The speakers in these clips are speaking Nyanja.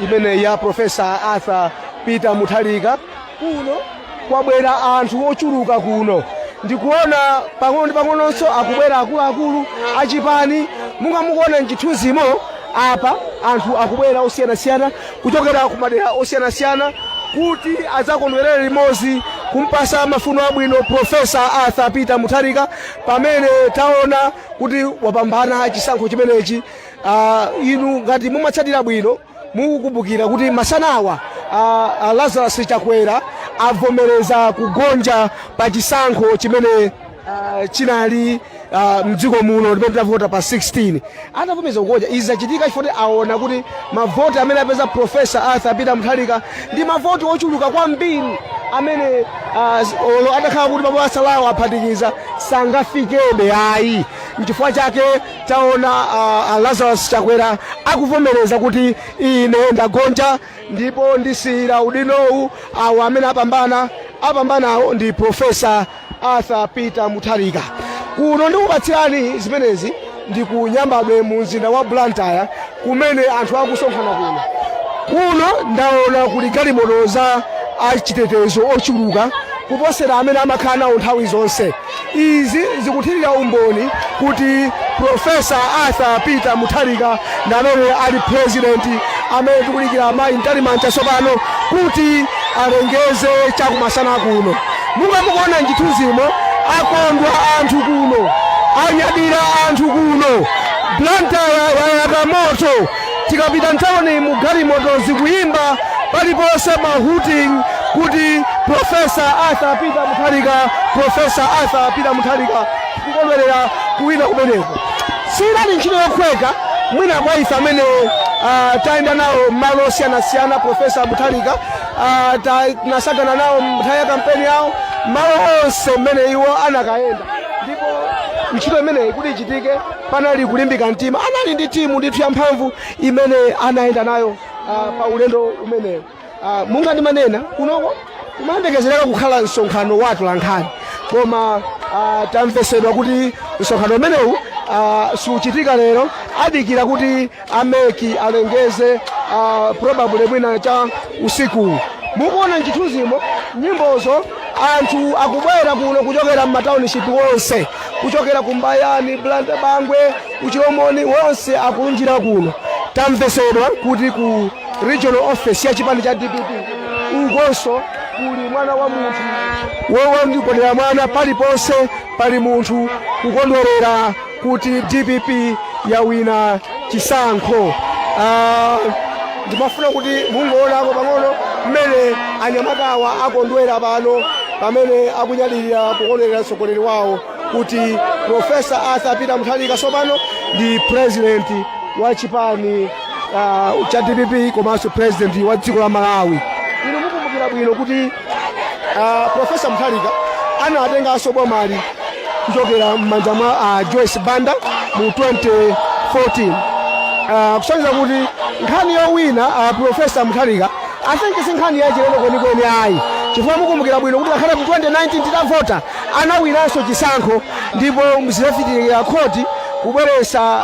imene ya Professor Arthur Peter Mutharika kuno kwabwera anthu ochuluka kuno ndikuona pang'ono ndi pang'ononso akubwera akuluakulu achipani mungamukuona mchithunzimo apa anthu akubwera osiyanasiyana kuchokera ku madera osiyanasiyana kuti adzakondwerere limodzi kumpasa mafuno abwino Professor Arthur Peter Mutharika pamene taona kuti wapambana chisankho chimenechi. Inu ngati mumatsatira bwino mukukumbukira kuti masanawa Lazarus Chakwera avomereza kugonja pa chisankho chimene chinali mdziko muno limene tinavota pa 16 atavomeza kugonja izi zachitika chifukwa aona kuti mavoti amene apeza Professor Arthur Peter Mutharika ndi mavoti ochuluka kwambiri amene adakhala kuti mabasa lawo aphatikiza sangafikebe ayi. Mchifukwa chake taona Lazarus Chakwera akuvomereza kuti ine ndagonja ndipo ndisiyira udinowu awo amene apambanawo ndi Professor Arthur Peter Mutharika. Kuno ndikupatsirani zimenezi ndi kunyambadwe mu mzinda wa Blantyre kumene anthu akusonkhana kuno ndaona kuli galimoto za achitetezo ochuluka kuposera amene amakhala nawo nthawi zonse. Izi zikuthirira umboni kuti Professor Arthur Peter Mutharika ndamene ali president amene tikulikira amayi mtalimancha tsopano kuti alengeze chakumasana kuno. Mungamukuona mchithunzimo akondwa anthu kuno, anyadira anthu kuno. Blantyre yayaka moto, tikapita ntawoni mu galimoto zikuyimba paliponse mahuting kuti Professor Arthur Peter Mutharika, Professor Arthur Peter Mutharika kukondwerera kuwina kumeneko. Sinali ntchito yokhweka mwina kwa ife amene tayenda nawo malo osiyanasiyana Professor Mutharika tinasagana nawo nthawi ya kampeni yawo malo onse mmene iwo anakayenda, ndipo ntchito imeneyi kuti ichitike panali kulimbika mtima, anali ndi timu ndithu yamphamvu imene anayenda nayo pa ulendo umenewu. Munga ndimanena kunoko kumayembekezereka kukhala msonkhano watu lankhani, koma tamvesedwa kuti msonkhano umenewu suchitika lero, adikira kuti ameki alengeze probably mwina cha usiku. Mukuona mchithunzimo nyimbozo anthu akubwera kuno kuchokera m'matauniship wonse, kuchokera kumbayani, Blantyre, Bangwe, Uchilomoni wonse akulunjira kuno. Tamvesedwa kuti ku regional office ya chipani cha DPP ugonso kuli mwana wa munthu wowa ndikondera mwana paliponse pali munthu kukondwerera kuti DPP yawina chisankho. Ndimafuna kuti mungoonako pang'ono mmene anyamatawa akondwera pano pamene akunyadira kukondwerera mtsogoleri wawo kuti Professor Arthur Peter Mutharika tsopano ndi president wa chipani cha DPP komanso president wa dziko la Malawi. Inu mukumbukira bwino kuti Professor Mutharika anatenganso bomali kuchokera m'manja mwa Joyce Banda mu 2014. Kusonyeza kuti nkhani yowina Professor Mutharika I think si nkhani yachilendo kwenikweni ayi, chifukwa mukumbukira bwino kuti ngakhale mu 2019 tinavota anawinanso chisankho ndipo zinafikira khoti kubweresa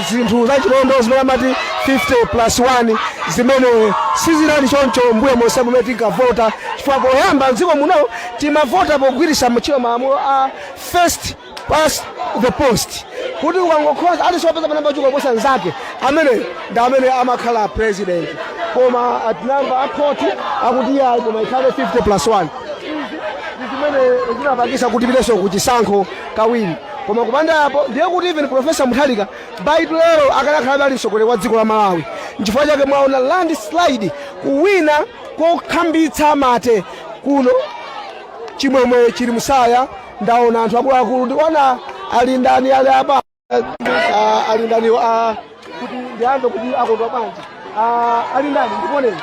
zinthu zachilendo zimene amati 50+1 zimene sizinali choncho mbuyo monse mumene tinkavota chifukwa poyamba mdziko muno timavota pogwiritsa ntchito malamulo a first past the post kuti ukangokhoza alisopeza panamba chuko posa nzake amene ndi amene amakhala president koma atinamba akhoti akuti yayi koma ikhale 50+1 zimene zinapangisa kuti pileso kuchisankho kawiri koma kupanda apo ndiye kuti even Profesa Mutharika baitu lero akanakhala ali mtsogoleri wa dziko la Malawi nchifukwa chake mwaona landslide kuwina kokhambitsa mate kuno chimwemwe chili musaya ndaona anthu akuluakulu ndiona ali ndani ali apa ali ndani kuti ndiamve kuti akondwa bwanji ali ndani ndikuoneni